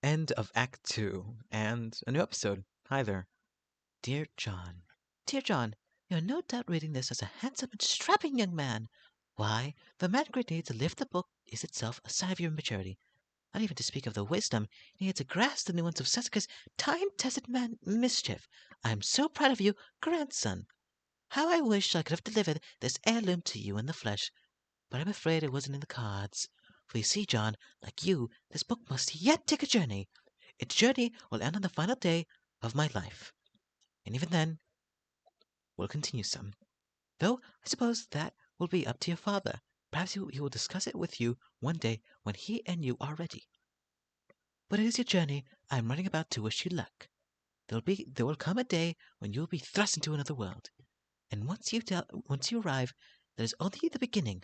End of Act 2, and a new episode. Hi there. Dear John, dear John, you're no doubt reading this as a handsome and strapping young man. Why, the man needs to lift the book is itself a sign of your maturity. Not even to speak of the wisdom needed to grasp the nuance of Seneca's time-tested man mischief. I am so proud of you, grandson. How I wish I could have delivered this heirloom to you in the flesh, but I'm afraid it wasn't in the cards. For you see, John, like you, this book must yet take a journey. Its journey will end on the final day of my life. And even then, we'll continue some. Though I suppose that will be up to your father. Perhaps he will discuss it with you one day when he and you are ready. But it is your journey I am running about to wish you luck. There will come a day when you will be thrust into another world, and once you arrive, that is only the beginning.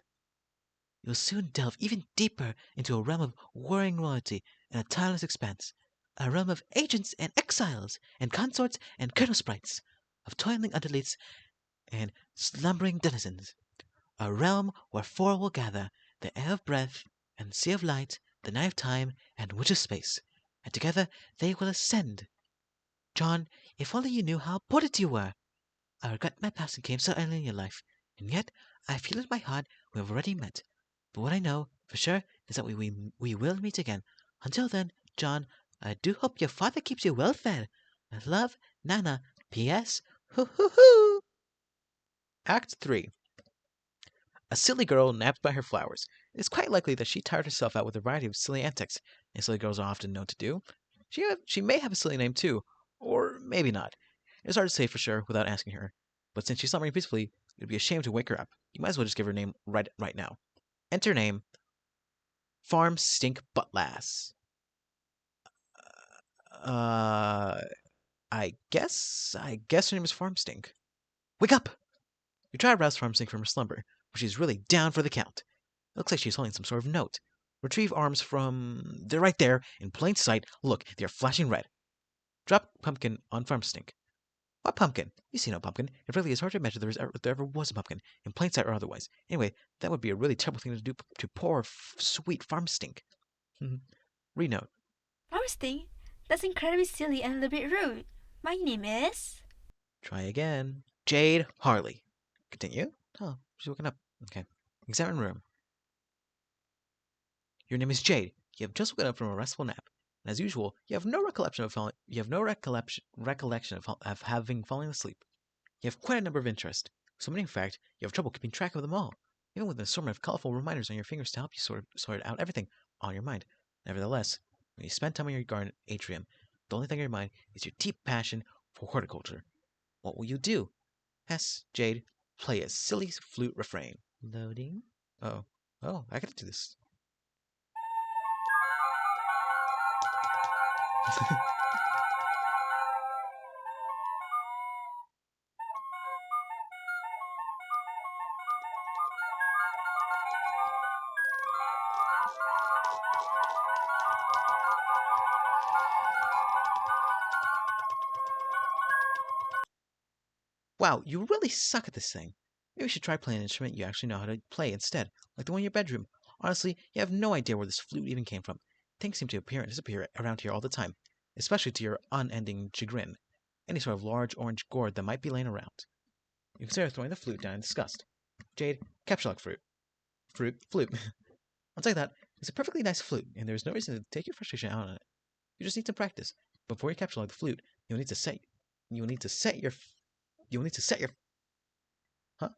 You will soon delve even deeper into a realm of warring royalty and a tireless expanse, a realm of agents and exiles and consorts and colonel sprites, of toiling underlings and slumbering denizens, a realm where four will gather, the air of breath and sea of light, the night of time and witch of space, and together they will ascend. John, if only you knew how important you were! I regret my passing came so early in your life, and yet I feel in my heart we have already met. But what I know for sure is that we will meet again. Until then, John, I do hope your father keeps you well fed. With love, Nana. P.S. Hoo hoo hoo! Act 3. A silly girl napped by her flowers. It is quite likely that she tired herself out with a variety of silly antics, as silly girls are often known to do. She may have a silly name too, or maybe not. It's hard to say for sure without asking her. But since she's slumbering peacefully, it would be a shame to wake her up. You might as well just give her name right now. Enter name: Farm Stink Buttlass. Uh, I guess her name is Farm Stink. Wake up! You try to rouse Farm Stink from her slumber, but she's really down for the count. It looks like she's holding some sort of note. Retrieve arms from. They're right there, in plain sight. Look, they're flashing red. Drop pumpkin on Farm Stink. What pumpkin? You see no pumpkin. It really is hard to imagine there ever was a pumpkin, in plain sight or otherwise. Anyway, that would be a really terrible thing to do to poor, sweet Farm Stink. Renote. Roasting? That's incredibly silly and a little bit rude. My name is. Try again. Jade Harley. Continue. Oh, she's woken up. Okay. Examine room. Your name is Jade. You have just woken up from a restful nap. And as usual, you have no recollection of of having fallen asleep. You have quite a number of interests. So many, in fact, you have trouble keeping track of them all, even with an assortment of colorful reminders on your fingers to help you sort out everything on your mind. Nevertheless, when you spend time in your garden atrium, the only thing on your mind is your deep passion for horticulture. What will you do? Hess, Jade, play a silly flute refrain. Loading. Oh, I gotta do this. Wow, you really suck at this thing. Maybe you should try playing an instrument you actually know how to play instead, like the one in your bedroom. Honestly, you have no idea where this flute even came from. Things seem to appear and disappear around here all the time, especially to your unending chagrin. Any sort of large orange gourd that might be laying around. You consider throwing the flute down in disgust. Jade, capture fruit. Flute. I'll tell you that, it's a perfectly nice flute, and there's no reason to take your frustration out on it. You just need some practice. Before you capture the flute, you'll need to set your huh?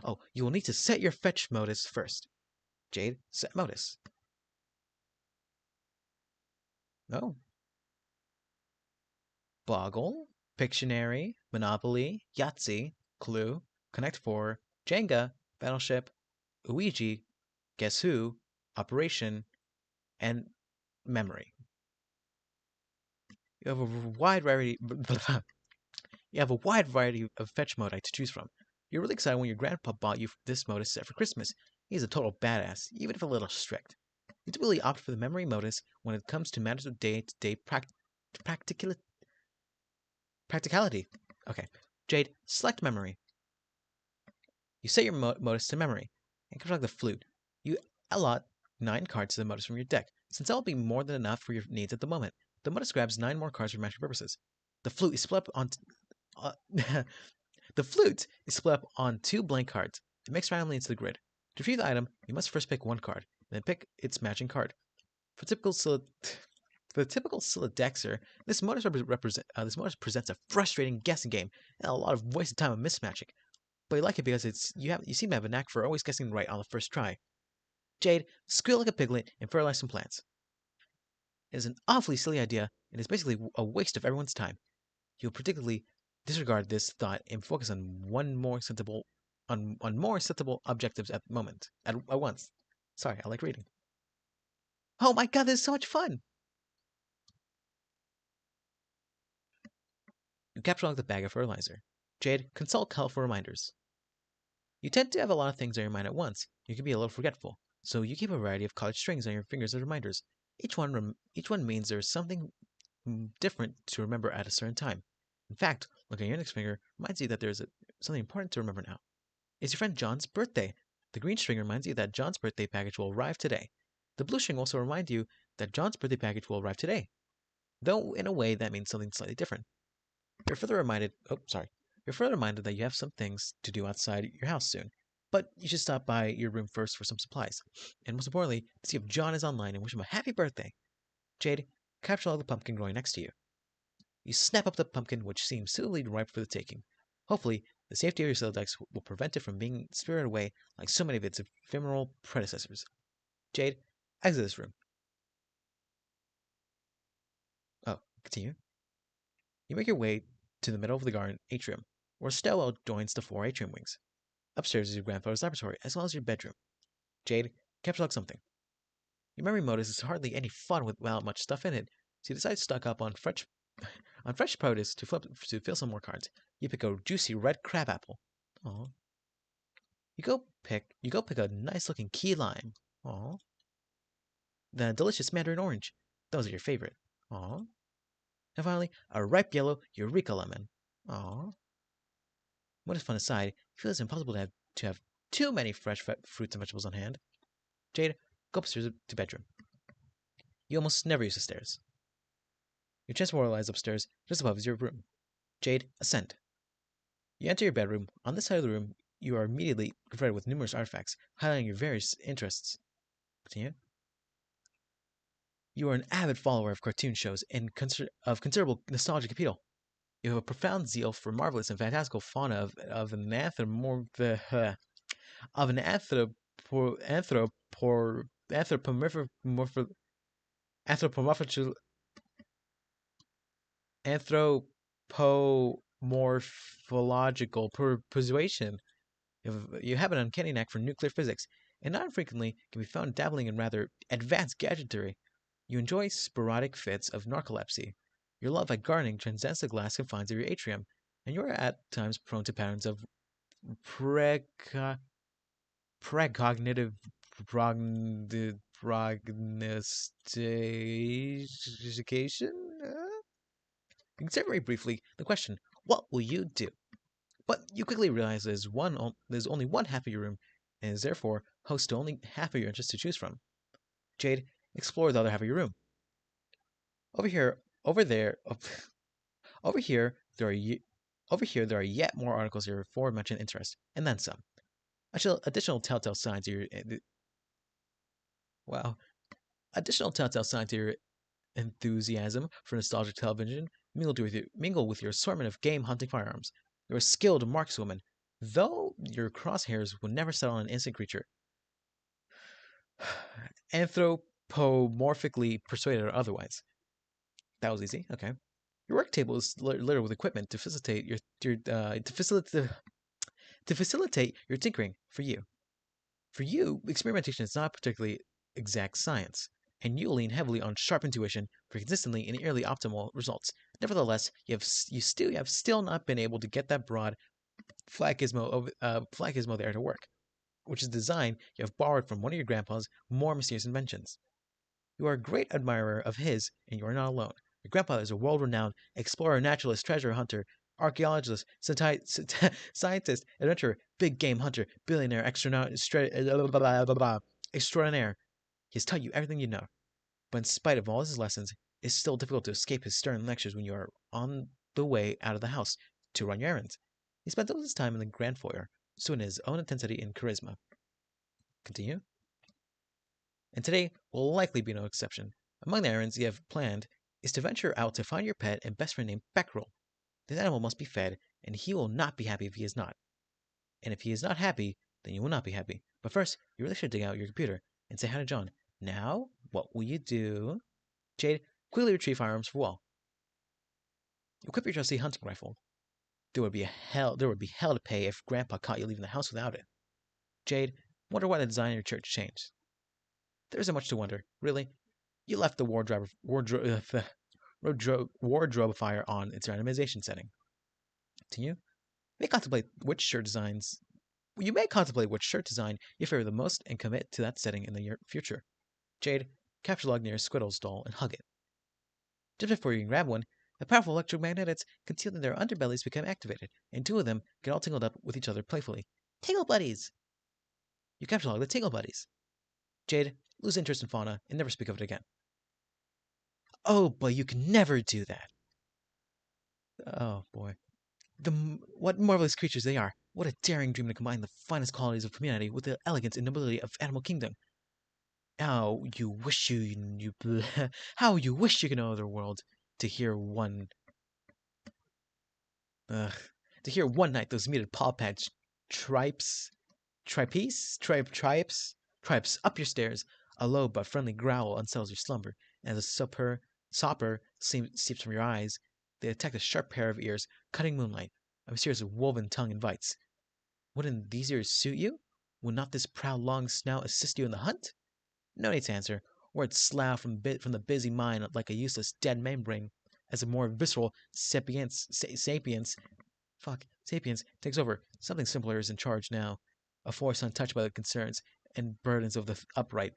Oh, you will need to set your fetch modus first. Jade, set modus. Oh. Boggle, Pictionary, Monopoly, Yahtzee, Clue, Connect 4, Jenga, Battleship, Ouija, Guess Who, Operation, and Memory. You have a wide variety You have a wide variety of fetch modi to choose from. You're really excited when your grandpa bought you this modus set for Christmas. He's a total badass, even if a little strict. You typically opt for the memory modus when it comes to matters of day-to-day practicality. Okay. Jade, select memory. You set your modus to memory and construct the flute. You allot 9 cards to the modus from your deck. Since that will be more than enough for your needs at the moment, the modus grabs 9 more cards for magic purposes. The flute is split up on uh, the flute is split up on 2 blank cards. It mixed randomly into the grid. To retrieve the item, you must first pick one card, then pick its matching card. For typical for the typical Silodexer, this modus presents a frustrating guessing game and a lot of wasted time on mismatching. But you like it because you seem to have a knack for always guessing right on the first try. Jade, squeal like a piglet and fertilize some plants. It is an awfully silly idea and is basically a waste of everyone's time. You'll particularly disregard this thought and focus on more sensible objectives at once. Sorry, I like reading. Oh my god, this is so much fun! You capture the bag of fertilizer. Jade, consult helpful reminders. You tend to have a lot of things on your mind at once. You can be a little forgetful, so you keep a variety of colored strings on your fingers as reminders. Each one means there is something different to remember at a certain time. In fact, looking at your index finger reminds you that there is something important to remember now. It's your friend John's birthday. The green string reminds you that John's birthday package will arrive today. The blue string also reminds you that John's birthday package will arrive today, though in a way that means something slightly different. You're further reminded that you have some things to do outside your house soon, but you should stop by your room first for some supplies, and most importantly, to see if John is online and wish him a happy birthday. Jade, capture all the pumpkin growing next to you. You snap up the pumpkin, which seems suitably ripe for the taking. Hopefully, the safety of your Silodex will prevent it from being spirited away like so many of its ephemeral predecessors. Jade, exit this room. Oh, continue. You make your way to the middle of the garden atrium, where a stairwell joins the 4 atrium wings. Upstairs is your grandfather's laboratory, as well as your bedroom. Jade, capture something. Your memory modus is hardly any fun without much stuff in it, so you decide to stock up on fresh produce to fill some more cards. You pick a juicy red crab apple. Aw. You go pick a nice looking key lime. Aw. Then a delicious mandarin orange. Those are your favorite. Aw. And finally, a ripe yellow eureka lemon. Aw. What is fun aside, it feels impossible to have too many fresh fruits and vegetables on hand. Jade, go upstairs to bedroom. You almost never use the stairs. Your transporter lies upstairs, just above is your room. Jade, ascend. You enter your bedroom. On this side of the room, you are immediately confronted with numerous artifacts, highlighting your various interests. Continue. You are an avid follower of cartoon shows and of considerable nostalgic appeal. You have a profound zeal for marvelous and fantastical fauna of an anthropomorphological persuasion. You have an uncanny knack for nuclear physics, and not infrequently can be found dabbling in rather advanced gadgetry. You enjoy sporadic fits of narcolepsy. Your love of gardening transcends the glass confines of your atrium, and you are at times prone to patterns of precognitive prognostication? Consider very briefly the question, what will you do? But you quickly realize there's only one half of your room, and is therefore host to only half of your interests to choose from. Jade, explore the other half of your room. Over here, over there, over here, there are yet more articles of your aforementioned interest, and then some. Additional telltale signs of your enthusiasm for nostalgic television mingle with your assortment of game hunting firearms. You're a skilled markswoman, though your crosshairs would never settle on an innocent creature. Anthropomorphically persuaded or otherwise. That was easy. Okay. Your work table is littered with equipment to facilitate your tinkering. For you, experimentation is not particularly exact science, and you lean heavily on sharp intuition for consistently and nearly optimal results. Nevertheless, you have still not been able to get that broad flag gizmo there to work, which is a design you have borrowed from one of your grandpa's more mysterious inventions. You are a great admirer of his, and you are not alone. Your grandpa is a world-renowned explorer, naturalist, treasure hunter, archaeologist, scientist, adventurer, big game hunter, billionaire, extraordinaire. He has taught you everything you know. but in spite of all his lessons, it's still difficult to escape his stern lectures when you are on the way out of the house to run your errands. He spends all his time in the grand foyer, suiting his own intensity and charisma. Continue. And today will likely be no exception. Among the errands you have planned is to venture out to find your pet and best friend named Beckerel. This animal must be fed, and he will not be happy if he is not. And if he is not happy, then you will not be happy. But first, you really should dig out your computer and say hi to John. Now, what will you do? Jade, quickly retrieve firearms for Wall. Equip your trusty hunting rifle. There would be hell to pay if Grandpa caught you leaving the house without it. Jade, wonder why the design of your church changed. There isn't much to wonder, really. You left the wardrobe fire on its randomization setting. Continue. You may contemplate which shirt design you favor the most and commit to that setting in the future. Jade, capture log near Squiddle's doll and hug it. Just before you can grab one, the powerful electromagnets concealed in their underbellies become activated, and two of them get all tangled up with each other playfully. Tingle Buddies! You capture log the Tingle Buddies. Jade, lose interest in fauna and never speak of it again. Oh, but you can never do that. Oh, boy. What marvelous creatures they are. What a daring dream to combine the finest qualities of humanity with the elegance and nobility of animal kingdom. How you wish how you wish you could know the world to hear one to hear one night those muted paw pads tripes up your stairs. A low but friendly growl unsettles your slumber, and as a sopper seeps from your eyes, they detect a sharp pair of ears cutting moonlight. A mysterious woven tongue invites. Wouldn't these ears suit you? Would not this proud long snout assist you in the hunt? No need to answer. Words slough from the busy mind like a useless dead membrane, as a more visceral sapience takes over. Something simpler is in charge now. A force untouched by the concerns and burdens of the upright.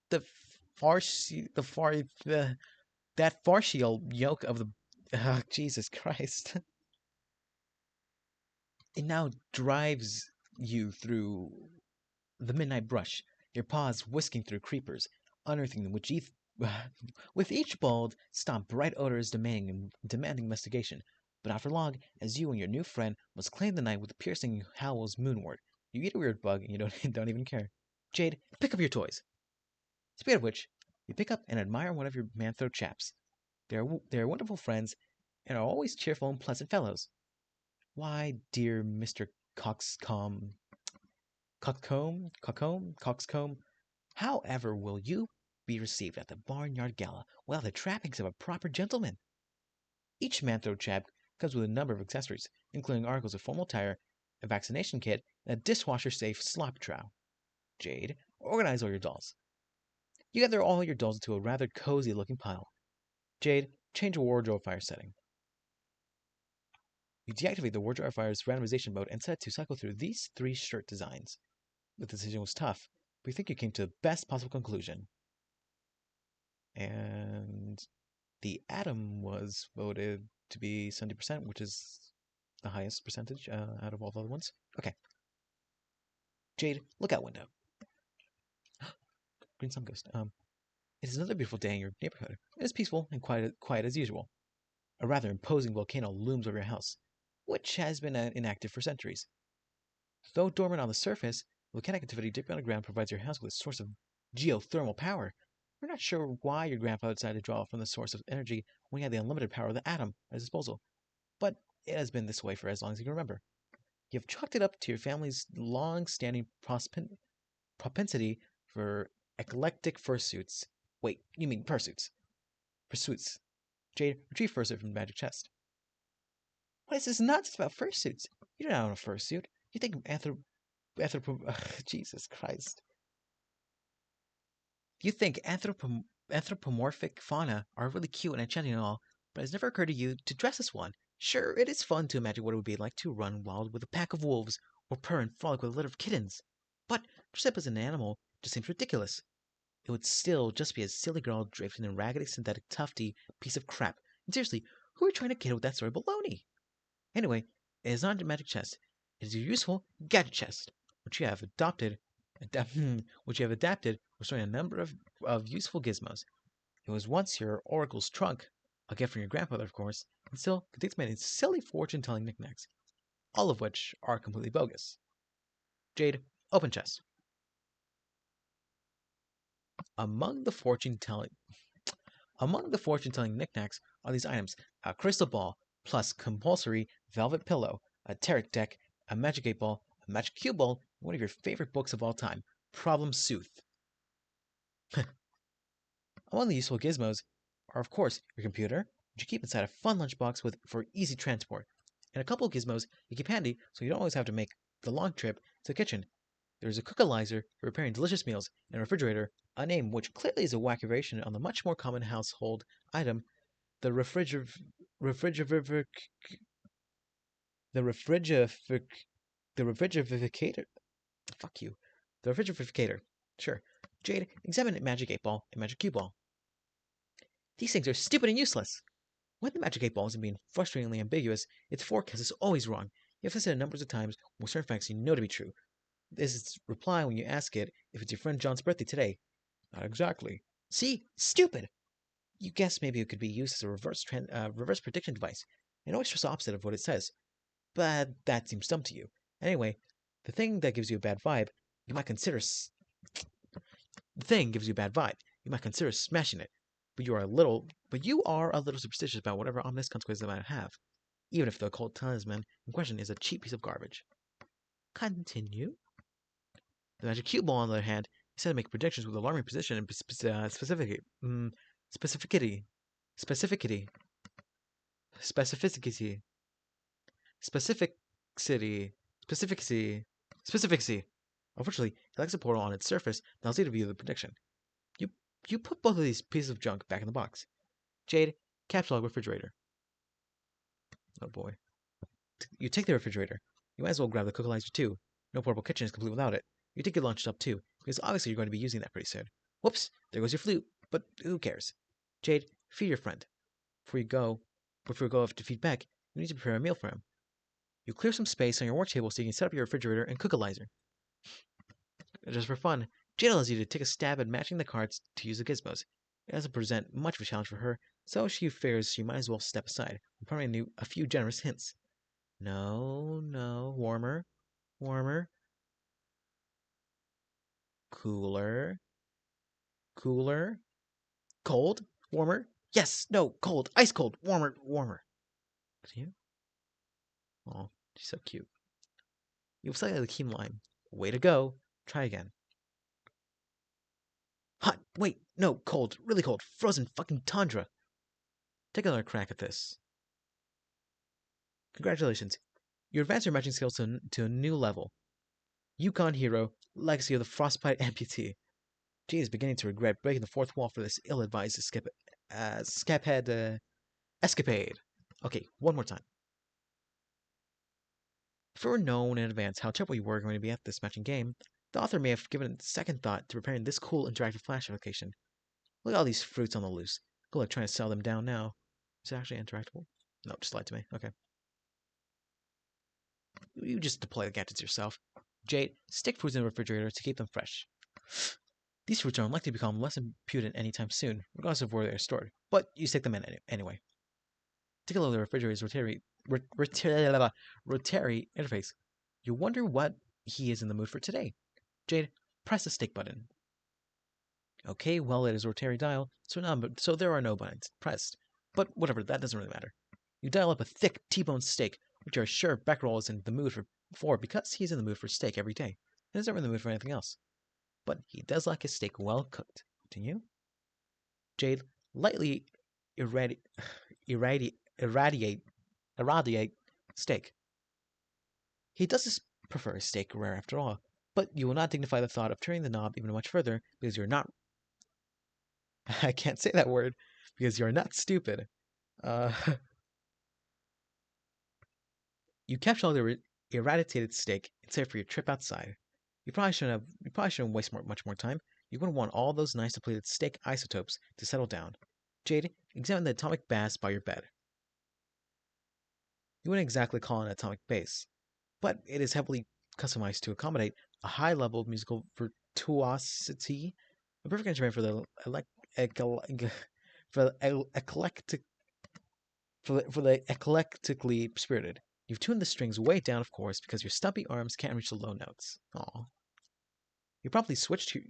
The that farcial yoke of the Jesus Christ. It now drives you through the midnight brush, your paws whisking through creepers, unearthing them with each bold stomp bright odors demanding investigation. But after long, as you and your new friend must claim the night with the piercing howls moonward, you eat a weird bug and you don't even care. Jade, pick up your toys. Speaking of which, you pick up and admire one of your manthro chaps. They are wonderful friends and are always cheerful and pleasant fellows. Why, dear Mr. Coxcomb, however will you be received at the barnyard gala without the trappings of a proper gentleman? Each manthro chap comes with a number of accessories, including articles of formal attire, a vaccination kit, and a dishwasher-safe slop trowel. Jade, organize all your dolls. You gather all your dolls into a rather cozy-looking pile. Jade, change the wardrobe fire setting. You deactivate the wardrobe fire's randomization mode and set it to cycle through these 3 shirt designs. The decision was tough, but we think you came to the best possible conclusion. And the atom was voted to be 70%, which is the highest percentage out of all the other ones. Okay. Jade, look out window. Green Sun Ghost. It is another beautiful day in your neighborhood. It is peaceful and quiet as usual. A rather imposing volcano looms over your house, which has been inactive for centuries. Though dormant on the surface, volcanic activity deep underground provides your house with a source of geothermal power. We're not sure why your grandfather decided to draw from the source of energy when he had the unlimited power of the atom at his disposal, but it has been this way for as long as you can remember. You have chalked it up to your family's long-standing propensity for eclectic fursuits. Wait, you mean pursuits. Pursuits. Jade, retrieve fursuit from the magic chest. What is this nonsense about fursuits? You do not own a fursuit. You think Jesus Christ. You think anthropomorphic fauna are really cute and enchanting and all, but it has never occurred to you to dress as one. Sure, it is fun to imagine what it would be like to run wild with a pack of wolves, or purr and frolic with a litter of kittens. But dress up as an animal just seems ridiculous. It would still just be a silly girl draped in a raggedy synthetic tufty piece of crap. And seriously, who are you trying to kid with that sort of baloney? Anyway, it is not a magic chest. It is a useful gadget chest, which you have adapted for storing a number of useful gizmos. It was once your oracle's trunk, a gift from your grandfather, of course, and still contains many silly fortune-telling knickknacks, all of which are completely bogus. Jade, open chest. Among the fortune-telling knickknacks are these items: a crystal ball plus compulsory velvet pillow, a tarot deck, a magic 8 ball, a magic cue ball, and one of your favorite books of all time, Problem Sooth. Among the useful gizmos are, of course, your computer, which you keep inside a fun lunchbox for easy transport, and a couple of gizmos you keep handy so you don't always have to make the long trip to the kitchen. There's a cookalizer for preparing delicious meals, and a refrigerator, a name which clearly is a wacky variation on the much more common household item, the refrigerator, the refrigerator. Fuck you. The refrigerator. Sure. Jade, examine Magic 8 Ball and Magic Cue Ball. These things are stupid and useless. When the Magic 8 Ball isn't being frustratingly ambiguous, its forecast is always wrong. You have to say it numbers of times with certain facts you know to be true. This is its reply when you ask it if it's your friend John's birthday today. Not exactly. See? Stupid! You guess maybe it could be used as a reverse prediction device. It always shows the opposite of what it says. But that seems dumb to you. Anyway, the thing gives you a bad vibe, you might consider smashing it. But you are a little superstitious about whatever ominous consequences it might have, even if the occult talisman in question is a cheap piece of garbage. Continue. The magic cue ball, on the other hand, is said to make predictions with alarming precision and specificity. Specificity. Specificity. Specificity. Specificity. Specificity. Specificity. Unfortunately, it lacks a portal on its surface that allows you to view the prediction. You put both of these pieces of junk back in the box. Jade, capsule refrigerator. Oh boy. You take the refrigerator. You might as well grab the cookalizer too. No portable kitchen is complete without it. You take your lunch up too, because obviously you're going to be using that pretty soon. Whoops, there goes your flute, but who cares? Jade, feed your friend. Before you go to feed Beck, you need to prepare a meal for him. You clear some space on your work table so you can set up your refrigerator and cookalizer. Just for fun, Jade allows you to take a stab at matching the cards to use the gizmos. It doesn't present much of a challenge for her, so she figures she might as well step aside, providing a few generous hints. No, warmer, cooler, cold, warmer. Yes, no, cold, ice cold, warmer. Continue. Oh, she's so cute. You have slightly the keen line. Way to go. Try again. Hot. Wait, no, cold, really cold, frozen fucking tundra. Take another crack at this. Congratulations. You advanced your matching skills to a new level. Yukon Hero, Legacy of the Frostbite Amputee. Jade is beginning to regret breaking the fourth wall for this ill-advised escapade. Okay, one more time. If it were known in advance how terrible you were going to be at this matching game, the author may have given second thought to preparing this cool interactive flash application. Look at all these fruits on the loose. Good luck trying to sell them down now. Is it actually interactable? No, just lied to me. Okay. You just deploy the gadgets yourself. Jade, stick fruits in the refrigerator to keep them fresh. These fruits are unlikely to become less impudent anytime soon, regardless of where they are stored, but you stick them in anyway. Take a look at the refrigerator's rotary interface. You wonder what he is in the mood for today. Jade, press the stick button. Okay, well, it is a rotary dial, so there are no buttons pressed. But whatever, that doesn't really matter. You dial up a thick T-bone steak, which you are sure Beckerel is in the mood for because he's in the mood for steak every day, and is never in the mood for anything else. But he does like his steak well cooked. Continue. Jade, lightly irradiate steak. He does prefer his steak rare after all, but you will not dignify the thought of turning the knob even much further because you're not. I can't say that word because you're not stupid. You capture all the irradiated steak and save for your trip outside. You probably shouldn't waste much more time. You wouldn't want all those nice depleted steak isotopes to settle down. Jade, examine the atomic bass by your bed. You wouldn't exactly call it an atomic bass, but it is heavily customized to accommodate a high level of musical virtuosity, a perfect instrument for the For the eclectically spirited. You've tuned the strings way down, of course, because your stumpy arms can't reach the low notes. Aw. You probably switched to...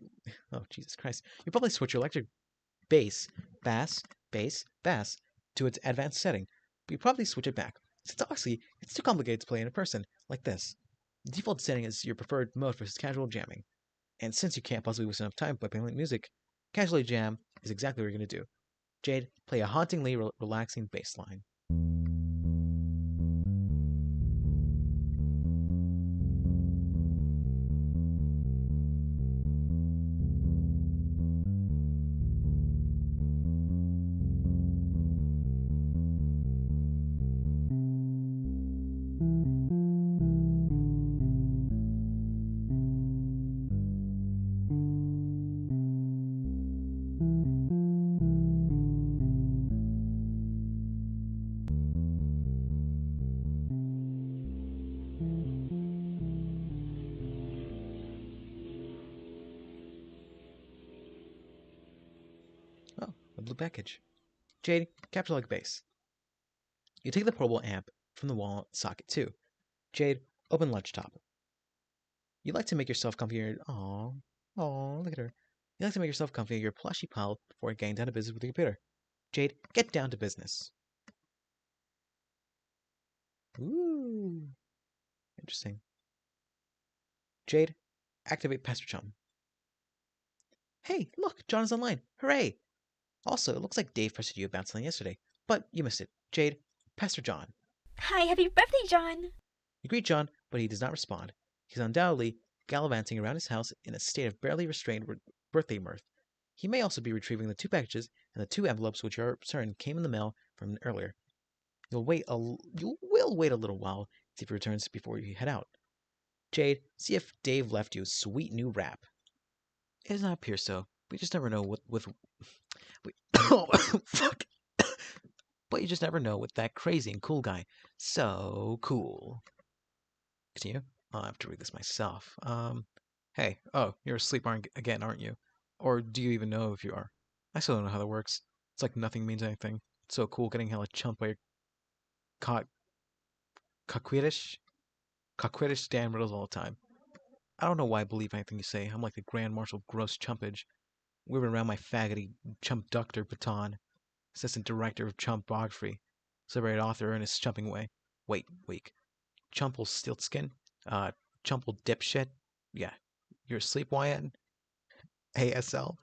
Oh, Jesus Christ. You probably switched your electric bass, bass, to its advanced setting, but you probably switch it back. Since honestly, it's too complicated to play in a person, like this. The default setting is your preferred mode for casual jamming. And since you can't possibly waste enough time by playing music, casually jam is exactly what you're going to do. Jade, play a hauntingly relaxing bass line. Oh, a blue package. Jade, capture like bass. You take the portable amp from the wall socket too. Jade, open ledge top. You like to make yourself comfy in your... Aww, look at her. You like to make yourself comfy in your plushy pile before getting down to business with your computer. Jade, get down to business. Ooh, interesting. Jade, activate Pastor Chum. Hey, look, John is online. Hooray! Also, it looks like Dave pestered you about something yesterday, but you missed it. Jade, Pastor John. Hi, happy birthday, John! You greet John, but he does not respond. He's undoubtedly gallivanting around his house in a state of barely restrained birthday mirth. He may also be retrieving the 2 packages and the 2 envelopes which are certain came in the mail from earlier. You will wait a little while, see if he returns before you head out. Jade, see if Dave left you a sweet new rap. It does not appear so. We just never know oh, fuck. But you just never know with that crazy and cool guy. So cool. Continue. I'll have to read this myself. Hey, you're asleep again, aren't you? Or do you even know if you are? I still don't know how that works. It's like nothing means anything. It's so cool getting hella chumped by your coquettish damn riddles all the time. I don't know why I believe anything you say. I'm like the Grand Marshal Gross Chumpage, weaving around my faggoty chump ductor baton, assistant director of chumpography, celebrated author in his chumping way. Wait, weak. Chumple stiltskin? Chumple dipshit? Yeah. You're asleep, Wyatt? ASL?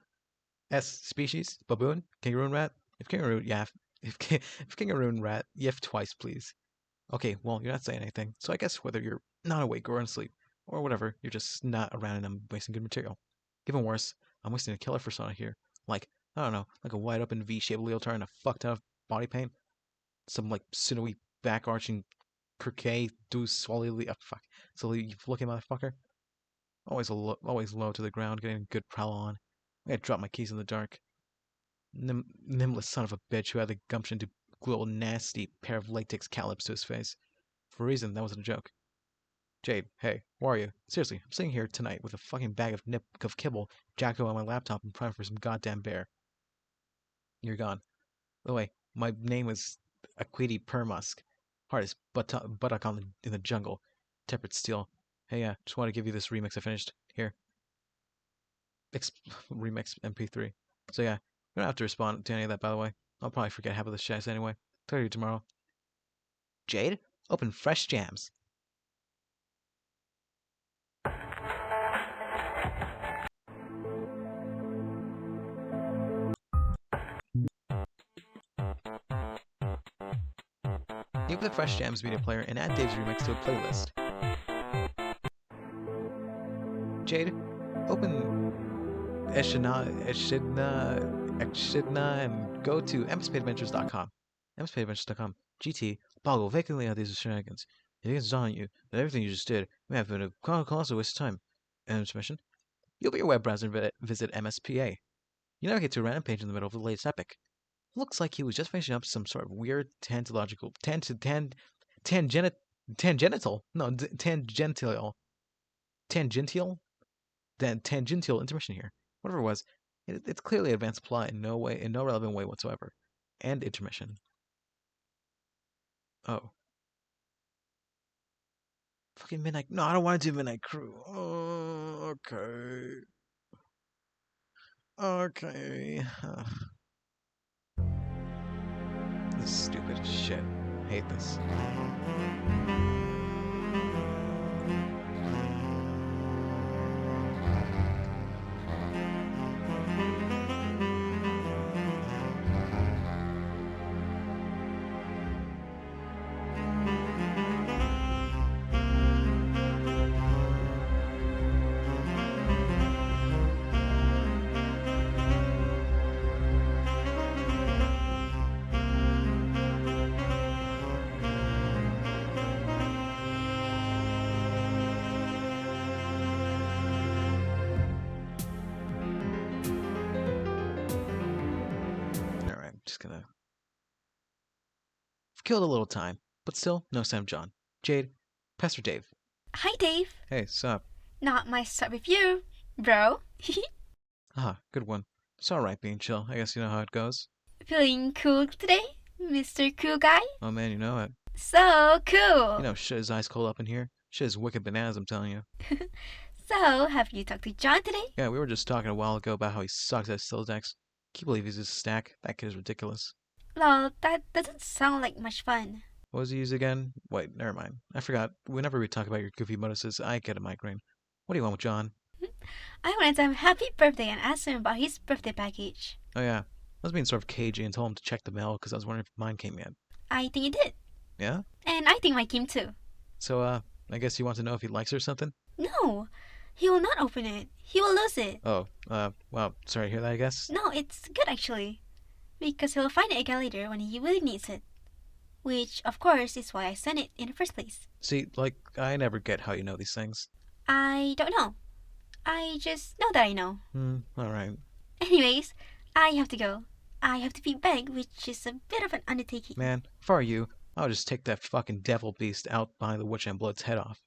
S species? Baboon? Kangaroo rat? If kangaroo, yeah. If kangaroo rat, yiff twice, please. Okay, well, you're not saying anything, so I guess whether you're not awake or asleep, or whatever, you're just not around and I'm wasting good material. Even worse, I'm wasting a killer persona here. Like, I don't know, like a wide open V-shaped leotard and a fucked up body paint. Some, like, sinewy back-arching croquet deuce swallowly fuck. So you looking motherfucker. Always low to the ground, getting a good prowl on. I had dropped my keys in the dark. Nimbless son of a bitch who had the gumption to glue a nasty pair of latex calips to his face. For a reason, that wasn't a joke. Jade, hey, where are you? Seriously, I'm sitting here tonight with a fucking bag of kibble, Jacko on my laptop, and prime for some goddamn bear. You're gone. By the way, my name is Aquidi Permusk. Hardest buttock in the jungle. Tempered steel. Hey, yeah, just want to give you this remix I finished. Here. Remix MP3. So yeah, you don't have to respond to any of that, by the way. I'll probably forget half of the shit anyway. Talk to you tomorrow. Jade, open fresh jams. You open the Fresh Jams media player and add Dave's remix to a playlist. Jade, open Echidna and go to mspadeadventures.com. mspadeadventures.com. GT, boggle vacantly on these shenanigans. It is on you that everything you just did may have been a colossal waste of time and intermission. You open your web browser and visit MSPA. You navigate to a random page in the middle of the latest epic. Looks like he was just finishing up some sort of weird tangential tangential intermission here. Whatever it was, It's clearly advanced plot in no relevant way whatsoever. And intermission. Oh. Fucking Midnight. No, I don't want to do Midnight Crew. Oh, okay. Okay. This is stupid shit. I hate this. Alright, just gonna... I've killed a little time, but still, no sign of John. Jade, Pastor Dave. Hi, Dave. Hey, sup? Not my start with you, bro. Ah, good one. It's alright being chill. I guess you know how it goes. Feeling cool today, Mr. Cool Guy? Oh man, you know it. So cool. You know shit is ice cold up in here. Shit is wicked bananas, I'm telling you. So, have you talked to John today? Yeah, we were just talking a while ago about how he sucks at still decks. Can you believe he's a stack? That kid is ridiculous. Lol, that doesn't sound like much fun. What was he use again? Wait, never mind. I forgot. Whenever we talk about your goofy bonuses, I get a migraine. What do you want with John? I wanted to him happy birthday and ask him about his birthday package. Oh yeah, I was being sort of cagey and told him to check the mail because I was wondering if mine came yet. I think he did. Yeah? And I think mine came too. So, I guess you want to know if he likes her or something? No, he will not open it. He will lose it. Oh, well, sorry to hear that, I guess. No, it's good actually. Because he'll find it again later when he really needs it. Which, of course, is why I sent it in the first place. See, like, I never get how you know these things. I don't know. I just know that I know. Alright. Anyways, I have to go. I have to feed Beg, which is a bit of an undertaking. Man, if I were you, I would just take that fucking devil beast out behind the witch and blow its head off.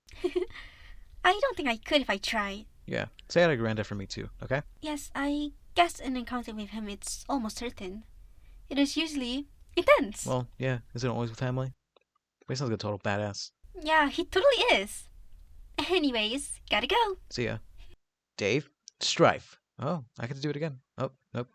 I don't think I could if I tried. Yeah, say hi to Granda for me too, okay? Yes, I guess an encounter with him it's almost certain. It is usually intense. Well, yeah, is it always with family? But he sounds like a total badass. Yeah, he totally is. Anyways, gotta go. See ya. Dave? Strife. Oh, I get to do it again. Oh, nope.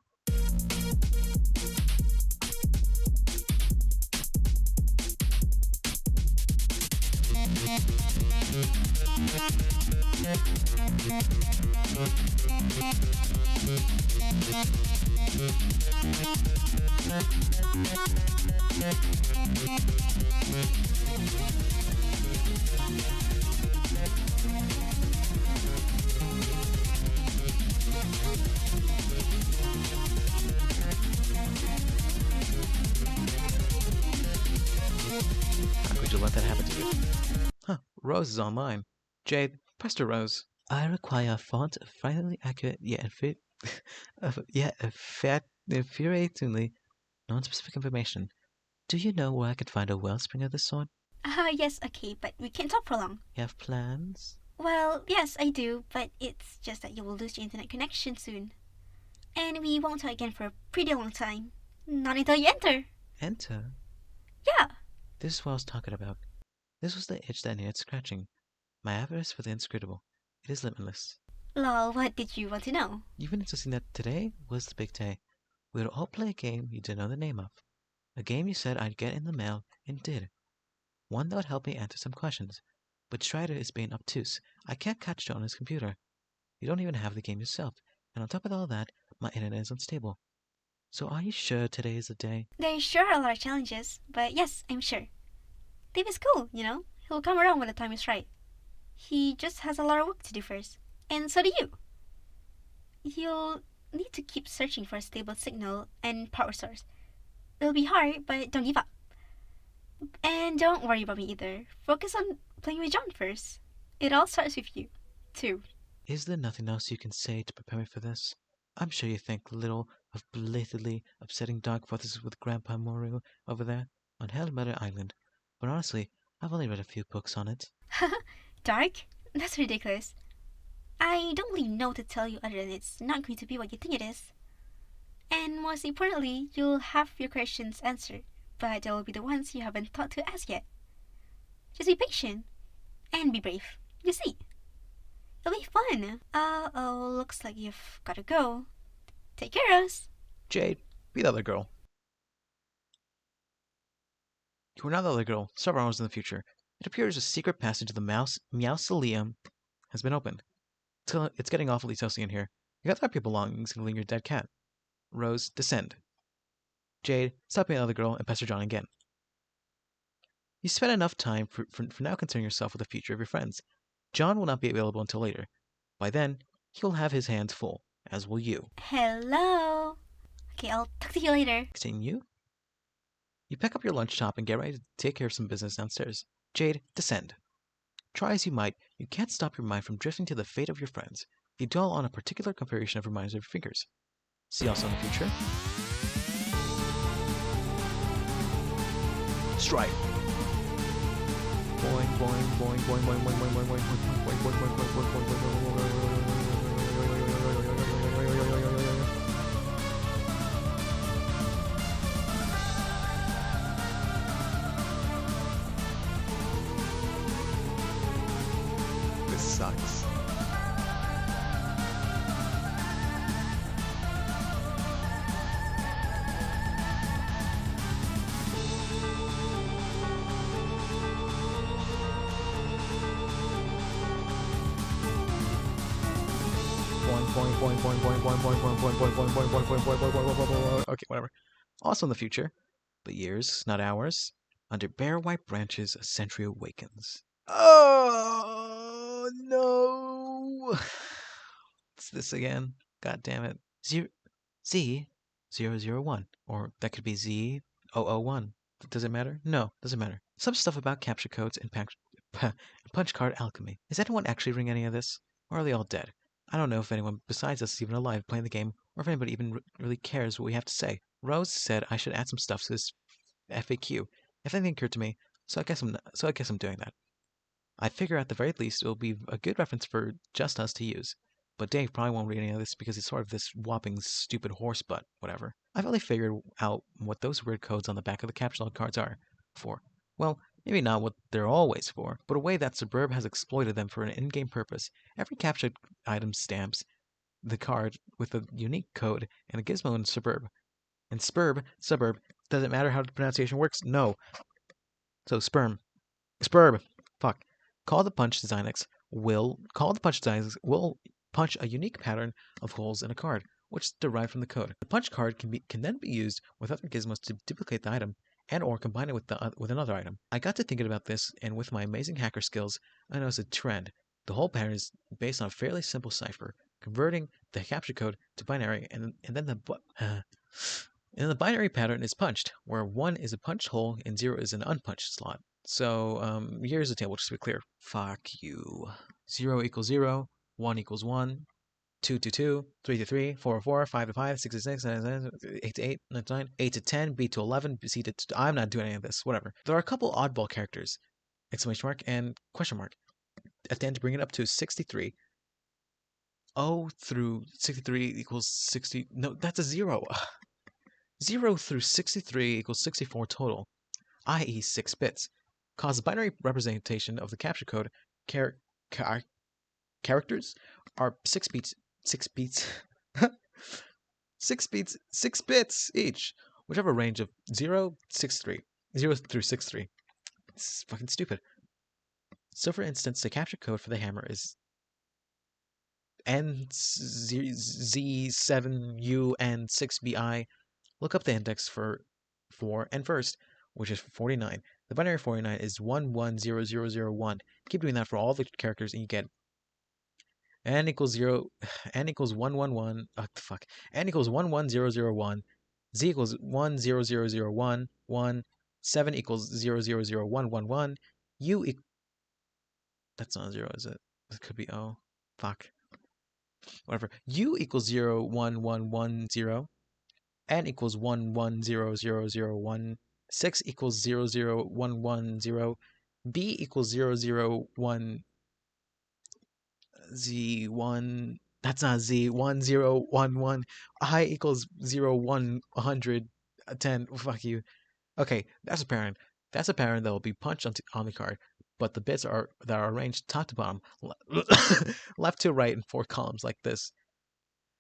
How could you let that happen to you? Huh, Rose is online. Jade, Pastor Rose. I require a font of frighteningly accurate yet infuriatingly non-specific information. Do you know where I could find a wellspring of this sort? Yes, okay, but we can't talk for long. You have plans? Well, yes, I do, but it's just that you will lose your internet connection soon. And we won't talk again for a pretty long time. Not until you enter. Enter? Yeah. This is what I was talking about. This was the itch that needed scratching. My avarice for the inscrutable. It is limitless. Lol, what did you want to know? You've insisting that today was the big day. We would all play a game you didn't know the name of. A game you said I'd get in the mail, and did. One that would help me answer some questions. But Strider is being obtuse. I can't catch you on his computer. You don't even have the game yourself, and on top of all that, my internet is unstable. So are you sure today is the day? There sure are a lot of challenges, but yes, I'm sure. Dave is cool, you know? He'll come around when the time is right. He just has a lot of work to do first. And so do you. You'll need to keep searching for a stable signal and power source. It'll be hard, but don't give up. And don't worry about me either. Focus on playing with John first. It all starts with you, too. Is there nothing else you can say to prepare me for this? I'm sure you think little of blatantly upsetting dog forces with Grandpa Morio over there on Hellmother Island, but honestly, I've only read a few books on it. Dark? That's ridiculous. I don't really know to tell you other than it's not going to be what you think it is. And most importantly, you'll have your questions answered, but they'll be the ones you haven't thought to ask yet. Just be patient and be brave. You see, it'll be fun. Oh, looks like you've gotta go. Take care, Rose. Jade, be the other girl. You are not the other girl. Several hours in the future. It appears a secret passage to the Mausoleum has been opened. It's getting awfully toasty in here. You got that your belongings, including your dead cat. Rose, descend. Jade, stop being the other girl and pester John again. You spent enough time for now concerning yourself with the future of your friends. John will not be available until later. By then, he will have his hands full, as will you. Hello. Okay, I'll talk to you later. Continue. You pick up your lunch top and get ready to take care of some business downstairs. Jade, descend. Try as you might, you can't stop your mind from drifting to the fate of your friends. You dwell on a particular configuration of reminders of your fingers. See also in the future. Strike. Boing, boing, boing, boing, boing, boing, boing, boing, boing, boing, boing, boing, boing, boing, boing, boing, boing. This sucks. Okay, whatever. Also in the future, but years, not hours, under bare white branches, a century awakens. Oh no! It's this again. God damn it. Z001, or that could be Z001. Does it matter? No, doesn't matter. Some stuff about capture codes and punch card alchemy. Is anyone actually reading any of this, or are they all dead? I don't know if anyone besides us is even alive playing the game, or if anybody even really cares what we have to say. Rose said I should add some stuff to this FAQ, if anything occurred to me, so I guess I'm doing that. I figure at the very least it'll be a good reference for just us to use. But Dave probably won't read any of this because he's sort of this whopping stupid horse butt, whatever. I've only figured out what those weird codes on the back of the capsule cards are for. Well, maybe not what they're always for, but a way that Suburb has exploited them for an in-game purpose. Every captured item stamps the card with a unique code and a gizmo in Suburb. And Suburb, doesn't matter how the pronunciation works? No. So Sperm. Fuck. Call the punch design will punch a unique pattern of holes in a card, which is derived from the code. The punch card can then be used with other gizmos to duplicate the item and or combine it with another item. I got to thinking about this, and with my amazing hacker skills, I noticed a trend. The whole pattern is based on a fairly simple cipher, converting the capture code to binary, and then the binary pattern is punched, where 1 is a punched hole and 0 is an unpunched slot. So, here's the table, just to be clear. Fuck you. 0 equals 0, 1 equals 1, 2 to 2, 3 to 3, 4 to 4, 5 to 5, 6 to 6, 7 to 8 to 8, 9 to 9, 8 to 10, B to 11, C to... I'm not doing any of this, whatever. There are a couple oddball characters, exclamation mark and question mark, at the end to bring it up to 63. 0 through 63 equals 60... No, that's a 0. 0 through 63 equals 64 total, i.e. 6 bits. Cause the binary representation of the capture code characters are 6 bits 6 bits each, whichever range of 0 through 63. It's fucking stupid. So for instance, the capture code for the hammer is NZ7UN6BI. Look up the index for and first, which is 49. The binary 49 is 110001. Keep doing that for all the characters, and you get n equals 0, n equals 111, n equals 11001, z equals 10001, 1, 7 equals 000111, u equals... That's not 0, is it? It could be O. Fuck. Whatever. U equals 01110, n equals 110001, 6 equals 00110, b equals 001... Z1. That's not Z. 1011. I equals 110. Fuck you. Okay, that's a parent. That's a parent that will be punched on the card, but the bits are that are arranged top to bottom, left to right in four columns like this: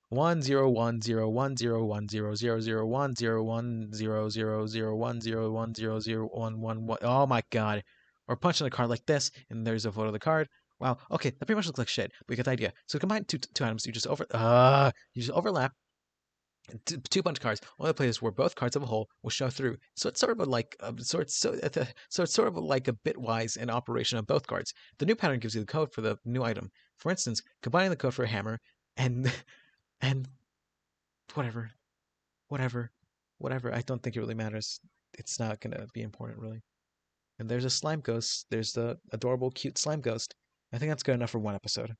1 0 1 0 1 0 0 0 1 0 0 0 0 1 0 1 0 0 1 Oh my god! Or punching the card like this, and there's a photo of the card. Wow. Okay, that pretty much looks like shit. But you get the idea. So combine two items. You just overlap two punch cards. One of the places where both cards of a whole will show through. So it's sort of like so it's sort of like a bitwise in operation of both cards. The new pattern gives you the code for the new item. For instance, combining the code for a hammer and and whatever, whatever, whatever. I don't think it really matters. It's not gonna be important really. And there's a slime ghost. There's the adorable, cute slime ghost. I think that's good enough for one episode.